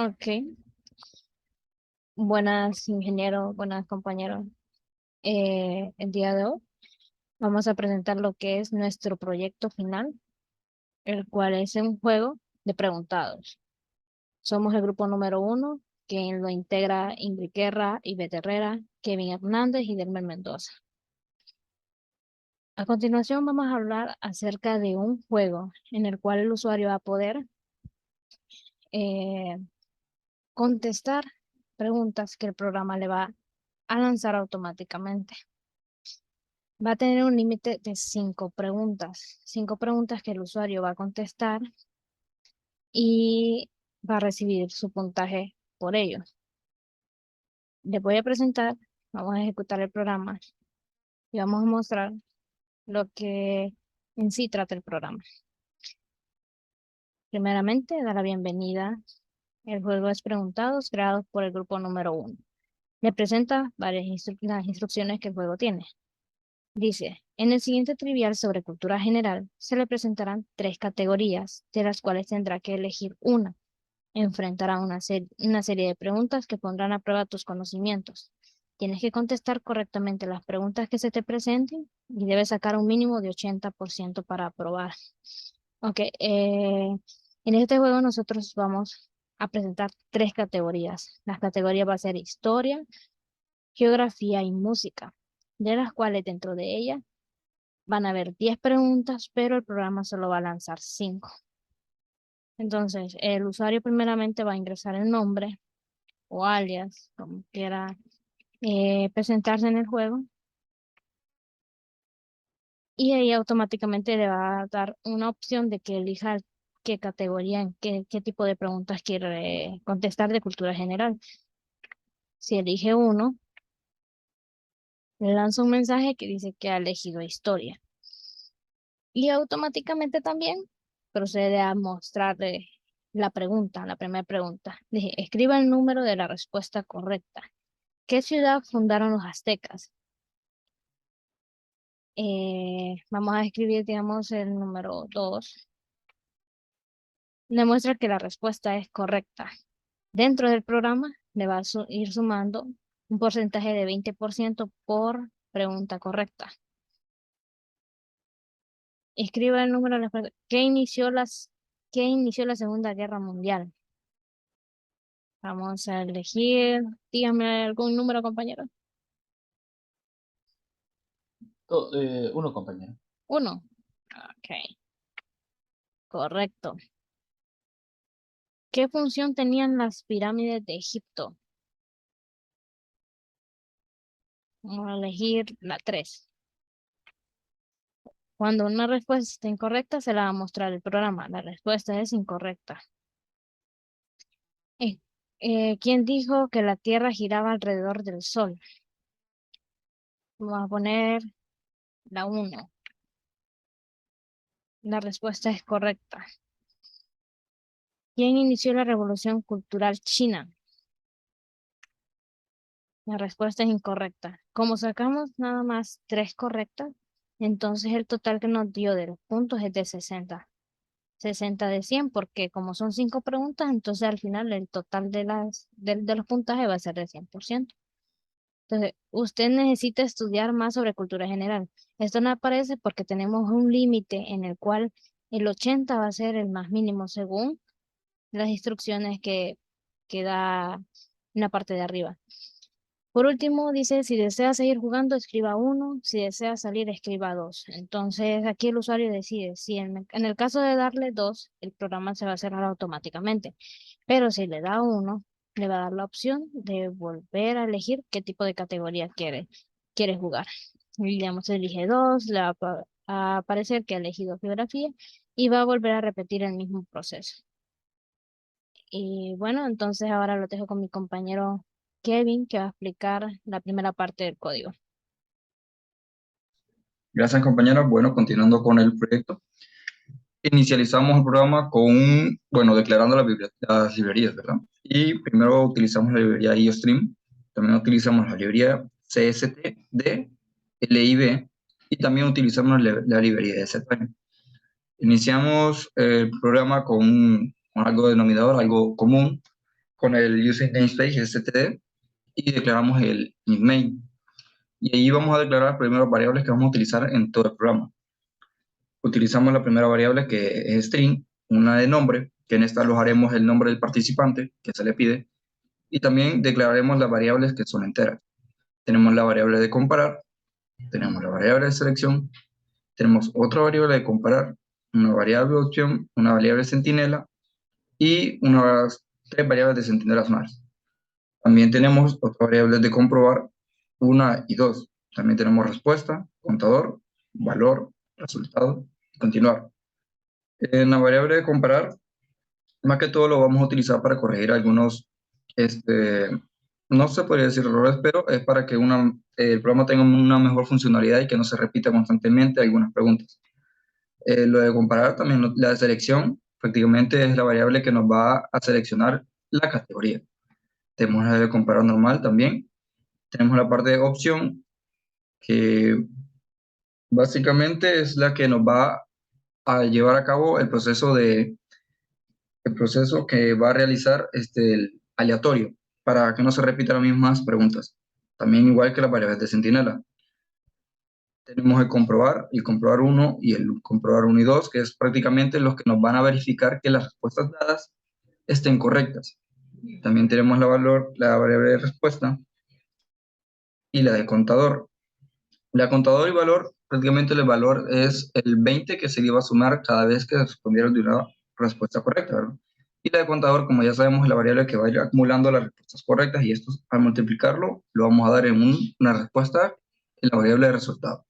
Ok, buenas ingenieros, buenas compañeros. El día de hoy vamos a presentar lo que es nuestro proyecto final, el cual es un juego de preguntados. Somos el grupo número 1, que lo integra Ingrid Guerra, Ivette Herrera, Kevin Hernández y Delmer Mendoza. A continuación vamos a hablar acerca de un juego en el cual el usuario va a poder eh, contestar preguntas que el programa le va a lanzar automáticamente. Va a tener un límite de 5 preguntas que el usuario va a contestar y va a recibir su puntaje por ello. Les voy a presentar, vamos a ejecutar el programa y vamos a mostrar lo que en sí trata el programa. Primeramente, da la bienvenida. El juego es Preguntados, creado por el grupo número 1. Le presenta las instrucciones que el juego tiene. Dice, en el siguiente trivial sobre cultura general, se le presentarán 3 categorías, de las cuales tendrá que elegir una. Enfrentará una serie de preguntas que pondrán a prueba tus conocimientos. Tienes que contestar correctamente las preguntas que se te presenten y debes sacar un mínimo de 80% para aprobar. Ok, en este juego nosotros vamos a presentar 3 categorías. Las categorías va a ser historia, geografía y música, de las cuales dentro de ellas van a haber 10 preguntas, pero el programa solo va a lanzar 5. Entonces, el usuario primeramente va a ingresar el nombre o alias, como quiera presentarse en el juego, y ahí automáticamente le va a dar una opción de que elija qué categoría, qué tipo de preguntas quiere contestar de cultura general. Si elige uno, le lanza un mensaje que dice que ha elegido historia. Y automáticamente también procede a mostrarle la primera pregunta. Dije, escriba el número de la respuesta correcta. ¿Qué ciudad fundaron los aztecas? Vamos a escribir, digamos, el número 2. Demuestra que la respuesta es correcta. Dentro del programa le va a ir sumando un porcentaje de 20% por pregunta correcta. Escriba el número de la pregunta. ¿Qué inició la Segunda Guerra Mundial? Vamos a elegir, dígame algún número, compañero. Uno, compañero. 1. Ok, correcto. ¿Qué función tenían las pirámides de Egipto? Vamos a elegir la 3. Cuando una respuesta está incorrecta, se la va a mostrar el programa. La respuesta es incorrecta. Eh, ¿Quién dijo que la Tierra giraba alrededor del Sol? Vamos a poner la 1. La respuesta es correcta. ¿Quién inició la Revolución Cultural China? La respuesta es incorrecta. Como sacamos nada más 3 correctas, entonces el total que nos dio de los puntos es de 60. 60 de 100, porque como son 5 preguntas, entonces al final el total de los puntajes va a ser de 100%. Entonces, usted necesita estudiar más sobre cultura general. Esto no aparece porque tenemos un límite en el cual el 80 va a ser el más mínimo según las instrucciones que da en la parte de arriba. Por último, dice, si desea seguir jugando, escriba 1, si desea salir, escriba 2. Entonces, aquí el usuario decide, si en el caso de darle 2, el programa se va a cerrar automáticamente, pero si le da 1, le va a dar la opción de volver a elegir qué tipo de categoría quiere jugar. Y digamos, elige 2, le va a aparecer que ha elegido geografía y va a volver a repetir el mismo proceso. Y bueno, entonces ahora lo dejo con mi compañero Kevin, que va a explicar la primera parte del código. Gracias, compañero. Bueno, continuando con el proyecto. Inicializamos el programa con, declarando las librerías, ¿verdad? Y primero utilizamos la librería IOStream, también utilizamos la librería CSTD, LIB, y también utilizamos la librería de ZPack. Iniciamos el programa con algo denominador, algo común, con el using namespace std y declaramos el main. Y ahí vamos a declarar primero variables que vamos a utilizar en todo el programa. Utilizamos la primera variable que es string, una de nombre, que en esta alojaremos el nombre del participante que se le pide, y también declararemos las variables que son enteras. Tenemos la variable de comparar, tenemos la variable de selección, tenemos otra variable de comparar, una variable de opción, una variable centinela y unas 3 variables de centinelas más. También tenemos otras variables de comprobar, 1 y 2. También tenemos respuesta, contador, valor, resultado, continuar. En la variable de comparar, más que todo lo vamos a utilizar para corregir algunos, este, no se podría decir errores, pero es para que el programa tenga una mejor funcionalidad y que no se repita constantemente algunas preguntas. Lo de comparar también, la de selección, prácticamente es la variable que nos va a seleccionar la categoría. Tenemos la de comparar normal también. Tenemos la parte de opción, que básicamente es la que nos va a llevar a cabo el proceso que va a realizar el aleatorio para que no se repitan las mismas preguntas. También igual que las variables de centinela. Tenemos el comprobar 1 y el comprobar 1 y 2, que es prácticamente los que nos van a verificar que las respuestas dadas estén correctas. También tenemos la variable de respuesta y la de contador. La contador y valor, prácticamente el valor es el 20 que se le iba a sumar cada vez que respondieron de una respuesta correcta, ¿verdad? Y la de contador, como ya sabemos, es la variable que va a ir acumulando las respuestas correctas y esto, al multiplicarlo, lo vamos a dar en una respuesta en la variable de resultado.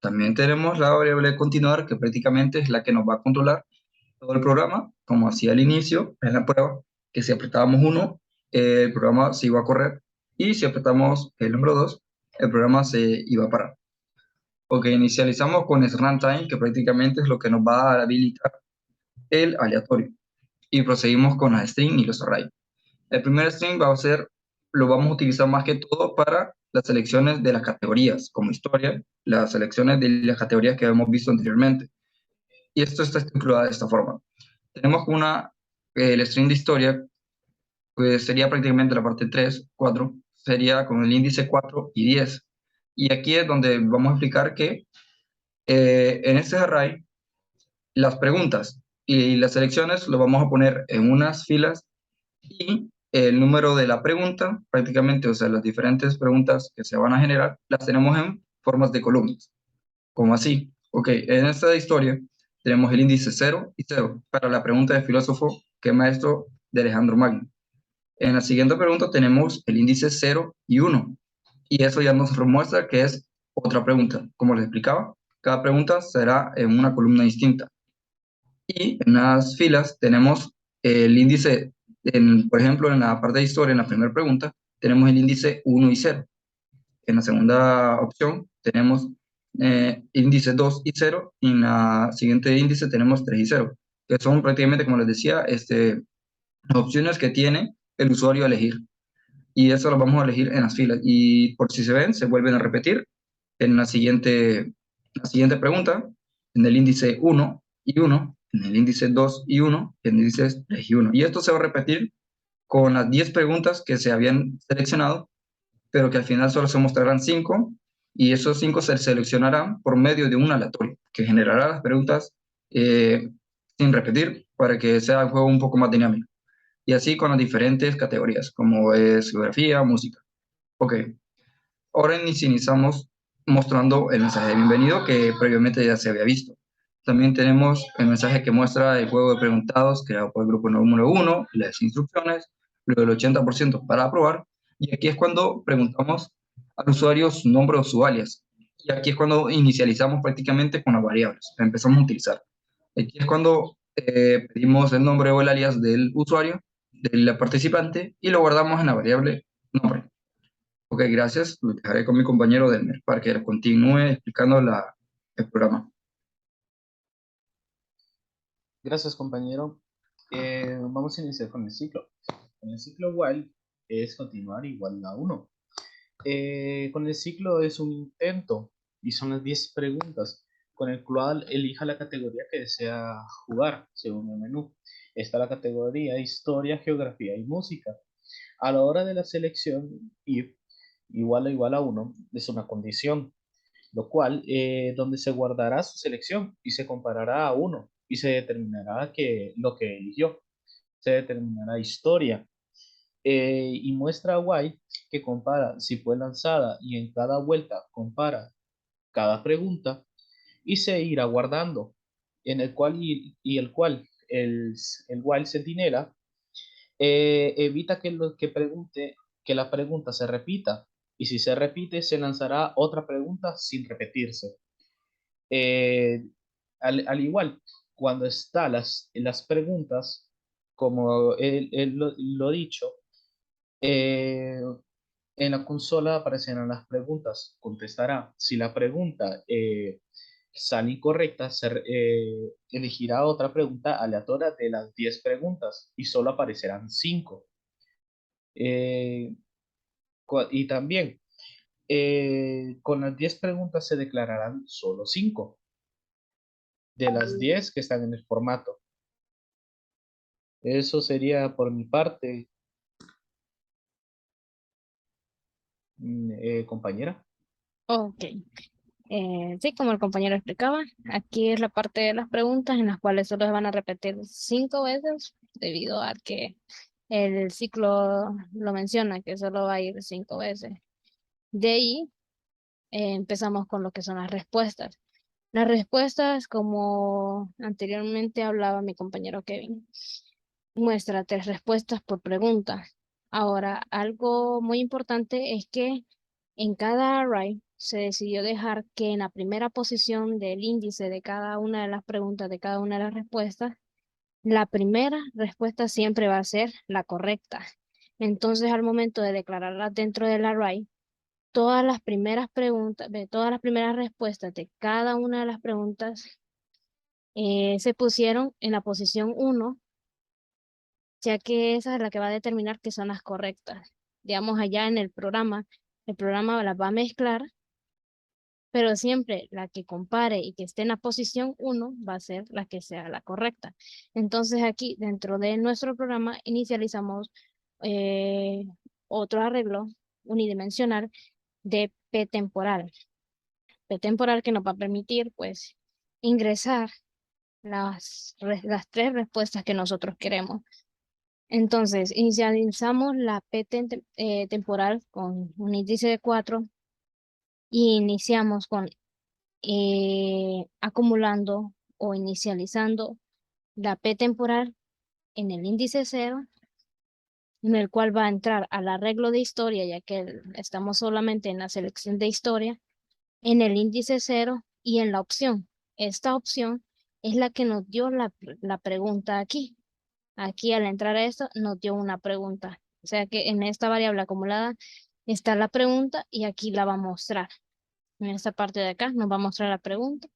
También tenemos la variable de continuar, que prácticamente es la que nos va a controlar todo el programa, como hacía al inicio en la prueba, que si apretábamos 1, el programa se iba a correr, y si apretamos el número 2, el programa se iba a parar. Ok, inicializamos con runtime, que prácticamente es lo que nos va a habilitar el aleatorio. Y proseguimos con las string y los array. El primer string va a ser, lo vamos a utilizar más que todo para las selecciones de las categorías, como historia, las selecciones de las categorías que hemos visto anteriormente. Y esto está estructurado de esta forma. Tenemos el string de historia, pues sería prácticamente la parte 3, 4, sería con el índice 4 y 10. Y aquí es donde vamos a explicar que en este array, las preguntas y las selecciones lo vamos a poner en unas filas y el número de la pregunta, prácticamente, o sea, las diferentes preguntas que se van a generar, las tenemos en formas de columnas, como así. Ok, en esta historia tenemos el índice 0 y 0 para la pregunta de filósofo, que maestro de Alejandro Magno. En la siguiente pregunta tenemos el índice 0 y 1, y eso ya nos muestra que es otra pregunta. Como les explicaba, cada pregunta será en una columna distinta. Y en las filas tenemos el índice, por ejemplo, en la parte de historia, en la primera pregunta, tenemos el índice 1 y 0. En la segunda opción tenemos índice 2 y 0, y en la siguiente índice tenemos 3 y 0, que son prácticamente, como les decía, las opciones que tiene el usuario a elegir. Y eso lo vamos a elegir en las filas. Y por si se ven, se vuelven a repetir en la siguiente pregunta, en el índice 1 y 1, en el índice 2 y 1, en el índice 3 y 1. Y esto se va a repetir con las 10 preguntas que se habían seleccionado, pero que al final solo se mostrarán 5, y esos 5 se seleccionarán por medio de un aleatorio, que generará las preguntas sin repetir, para que sea el juego un poco más dinámico. Y así con las diferentes categorías, como es geografía, música. Ok, ahora iniciamos mostrando el mensaje de bienvenido que previamente ya se había visto. También tenemos el mensaje que muestra el juego de preguntados creado por el grupo número 1, las instrucciones, luego el 80% para aprobar, y aquí es cuando preguntamos al usuario su nombre o su alias. Y aquí es cuando inicializamos prácticamente con las variables, empezamos a utilizar. Aquí es cuando pedimos el nombre o el alias del usuario, del participante, y lo guardamos en la variable nombre. Ok, gracias. Lo dejaré con mi compañero Delmer para que continúe explicando el programa. Gracias, compañero. Vamos a iniciar con el ciclo. Con el ciclo while es continuar igual a 1. Con el ciclo es un intento y son las 10 preguntas con el cual elija la categoría que desea jugar según el menú. está la categoría Historia, Geografía y Música. A la hora de la selección, if igual a 1 es una condición, lo cual donde se guardará su selección y se comparará a 1 y se determinará que lo que eligió, se determinará historia. Y muestra a while que compara si fue lanzada y en cada vuelta compara cada pregunta y se irá guardando, en el cual el cual el while centinela evita que lo que pregunte, que la pregunta se repita, y si se repite se lanzará otra pregunta sin repetirse. Eh, al igual, cuando están las preguntas, como él lo dicho, eh, en la consola aparecerán las preguntas. Contestará. Si la pregunta sale incorrecta, elegirá otra pregunta aleatoria de las 10 preguntas y solo aparecerán 5. Y también, con las 10 preguntas se declararán solo 5 de las 10 que están en el formato. Eso sería por mi parte, compañera. Ok. Sí, como el compañero explicaba, aquí es la parte de las preguntas en las cuales solo se van a repetir 5 veces debido a que el ciclo lo menciona, que solo va a ir 5 veces. De ahí empezamos con lo que son las respuestas. Las respuestas, como anteriormente hablaba mi compañero Kevin, muestra 3 respuestas por pregunta. Ahora, algo muy importante es que en cada array se decidió dejar que en la primera posición del índice de cada una de las preguntas, de cada una de las respuestas, la primera respuesta siempre va a ser la correcta. Entonces, al momento de declararla dentro del array, todas las primeras preguntas, de todas las primeras respuestas de cada una de las preguntas se pusieron en la posición 1, ya que esa es la que va a determinar que son las correctas. Digamos, allá en el programa las va a mezclar, pero siempre la que compare y que esté en la posición 1 va a ser la que sea la correcta. Entonces aquí dentro de nuestro programa inicializamos eh, otro arreglo unidimensional de P temporal. P temporal que nos va a permitir pues ingresar las 3 respuestas que nosotros queremos. Entonces, inicializamos la P temporal con un índice de 4 y iniciamos con acumulando o inicializando la P temporal en el índice 0, en el cual va a entrar al arreglo de historia, ya que estamos solamente en la selección de historia, en el índice 0 y en la opción. Esta opción es la que nos dio la pregunta aquí. Aquí al entrar a esto nos dio una pregunta. O sea que en esta variable acumulada está la pregunta y aquí la va a mostrar. En esta parte de acá nos va a mostrar la pregunta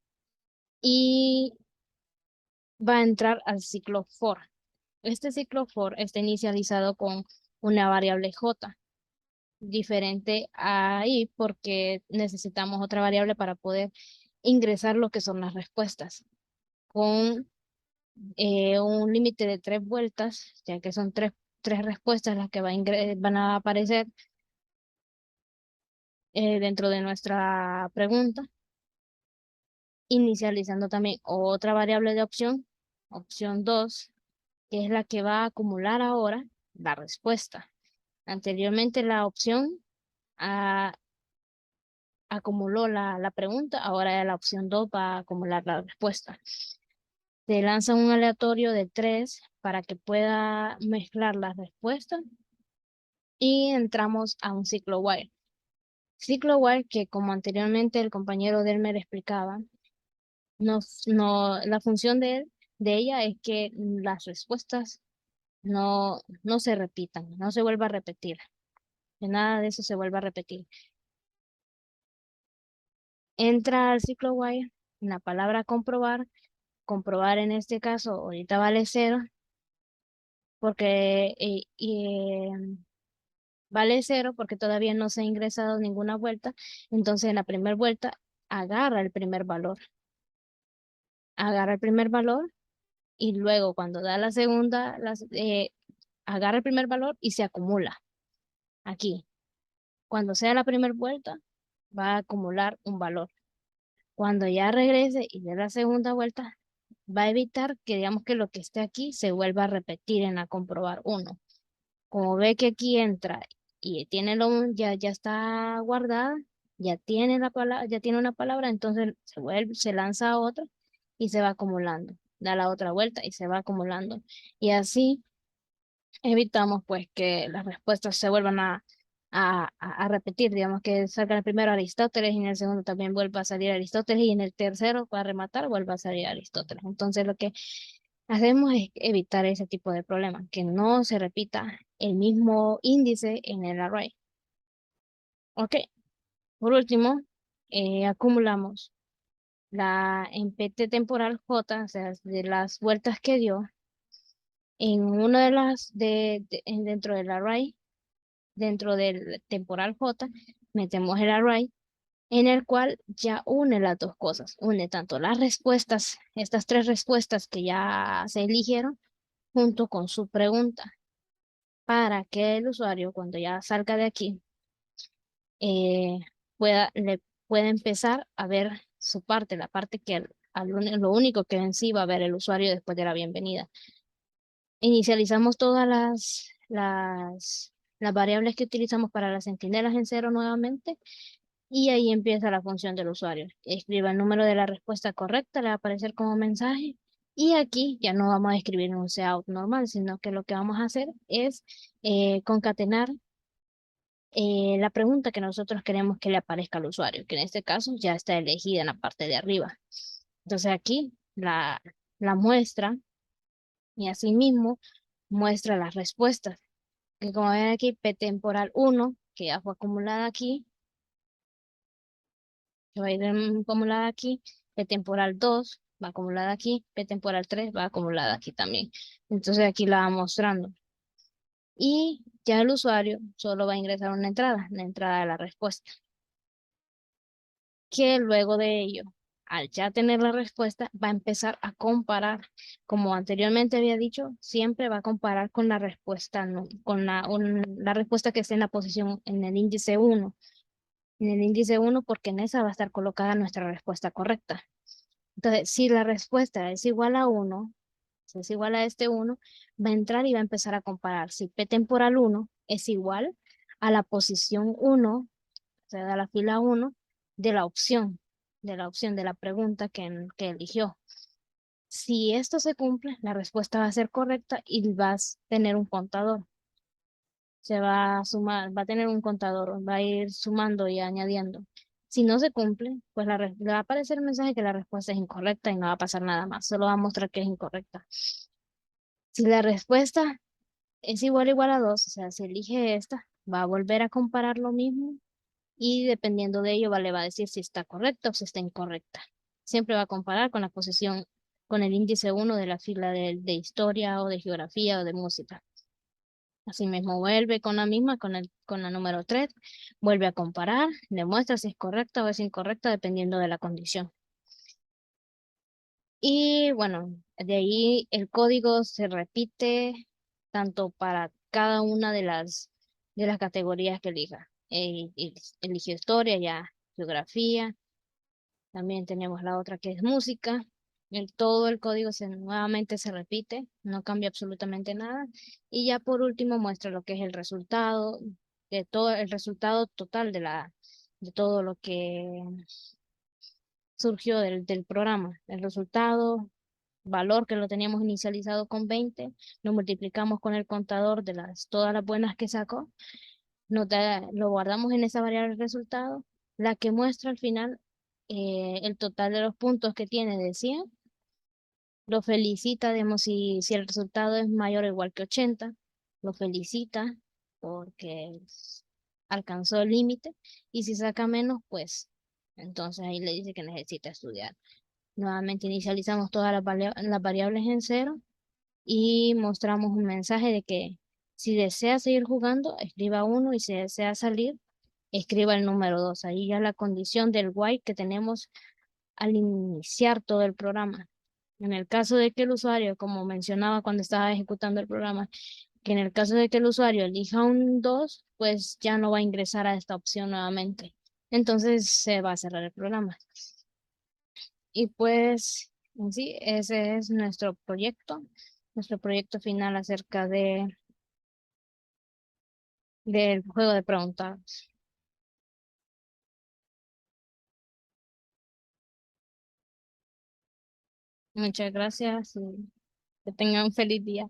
y va a entrar al ciclo for. Este ciclo for está inicializado con una variable j, diferente ahí porque necesitamos otra variable para poder ingresar lo que son las respuestas. Con un límite de 3 vueltas, ya que son tres respuestas las que van a aparecer dentro de nuestra pregunta, inicializando también otra variable de opción 2, que es la que va a acumular ahora la respuesta. Anteriormente la opción ah, acumuló la pregunta, ahora la opción 2 va a acumular la respuesta. Se lanza un aleatorio de 3 para que pueda mezclar las respuestas y entramos a un ciclo while. Ciclo while que, como anteriormente el compañero Delmer explicaba, la función de ella es que las respuestas no se repitan, no se vuelva a repetir, que nada de eso se vuelva a repetir. Entra al ciclo while en la palabra comprobar. Comprobar en este caso ahorita vale 0 porque vale 0 porque todavía no se ha ingresado ninguna vuelta. Entonces en la primera vuelta agarra el primer valor. Agarra el primer valor y luego cuando da la segunda, agarra el primer valor y se acumula aquí. Cuando sea la primera vuelta, va a acumular un valor. Cuando ya regrese y dé la segunda vuelta, va a evitar que digamos que lo que esté aquí se vuelva a repetir en la comprobar 1. Como ve que aquí entra y tiene ya está guardada, ya tiene ya tiene una palabra, entonces se lanza a otra y se va acumulando. Da la otra vuelta y se va acumulando. Y así evitamos pues que las respuestas se vuelvan a repetir, digamos que salga el primero Aristóteles y en el segundo también vuelva a salir Aristóteles y en el tercero para rematar vuelva a salir Aristóteles. Entonces lo que hacemos es evitar ese tipo de problemas, que no se repita el mismo índice en el array. Ok, por último, acumulamos en PT temporal J, o sea, de las vueltas que dio, en una de dentro del array, dentro del temporal J, metemos el array en el cual ya une las dos cosas, une tanto las respuestas, estas tres respuestas que ya se eligieron, junto con su pregunta, para que el usuario, cuando ya salga de aquí, eh, le pueda empezar a ver su parte, la parte que lo único que en sí va a ver el usuario después de la bienvenida. Inicializamos todas las variables que utilizamos para las centinelas en cero nuevamente y ahí empieza la función del usuario. Escriba el número de la respuesta correcta, le va a aparecer como mensaje. Y aquí ya no vamos a escribir un cout normal, sino que lo que vamos a hacer es concatenar la pregunta que nosotros queremos que le aparezca al usuario, que en este caso ya está elegida en la parte de arriba. Entonces aquí la muestra y asimismo muestra las respuestas. Que como ven aquí, P temporal 1, que ya fue acumulada aquí, que va a ir acumulada aquí, P temporal 2 va acumulada aquí, P temporal 3 va acumulada aquí también. Entonces aquí la va mostrando. Y ya el usuario solo va a ingresar una entrada, la entrada de la respuesta. Que luego de ello, al ya tener la respuesta, va a empezar a comparar. Como anteriormente había dicho, siempre va a comparar con la respuesta, con la respuesta que esté en la posición, en el índice 1. En el índice 1, porque en esa va a estar colocada nuestra respuesta correcta. Entonces, si la respuesta es igual a 1, si es igual a este 1, va a entrar y va a empezar a comparar. Si P temporal 1 es igual a la posición 1, o sea, de la fila 1, de la pregunta que eligió. Si esto se cumple, la respuesta va a ser correcta y vas a tener un contador. Se va a sumar, va a tener un contador, va a ir sumando y añadiendo. Si no se cumple, pues le va a aparecer el mensaje que la respuesta es incorrecta y no va a pasar nada más, solo va a mostrar que es incorrecta. Si la respuesta es igual a 2, o sea, si elige esta, va a volver a comparar lo mismo y dependiendo de ello le va a decir si está correcta o si está incorrecta. Siempre va a comparar con la posición, con el índice 1 de la fila de historia o de geografía o de música. Asimismo vuelve con la misma, con la número 3, vuelve a comparar, demuestra si es correcta o es incorrecta dependiendo de la condición. Y bueno, de ahí el código se repite tanto para cada una de las categorías que elija. Eligió historia, ya geografía, también tenemos la otra que es música. Todo el código nuevamente se repite, no cambia absolutamente nada. Y ya por último muestra lo que es el resultado, de todo el resultado total de todo lo que surgió del programa. El resultado, valor que lo teníamos inicializado con 20, lo multiplicamos con el contador de todas las buenas que sacó, lo guardamos en esa variable resultado, la que muestra al final el total de los puntos que tiene de 100, lo felicita, digamos, si el resultado es mayor o igual que 80, lo felicita porque alcanzó el límite, y si saca menos, pues entonces ahí le dice que necesita estudiar. Nuevamente inicializamos todas las variables en cero y mostramos un mensaje de que si desea seguir jugando, escriba 1 y si desea salir, escriba el número 2. Ahí ya la condición del while que tenemos al iniciar todo el programa. En el caso de que el usuario, como mencionaba cuando estaba ejecutando el programa, que en el caso de que el usuario elija un 2, pues ya no va a ingresar a esta opción nuevamente. Entonces se va a cerrar el programa. Y pues en sí, ese es nuestro proyecto final acerca del juego de preguntas. Muchas gracias y que tengan un feliz día.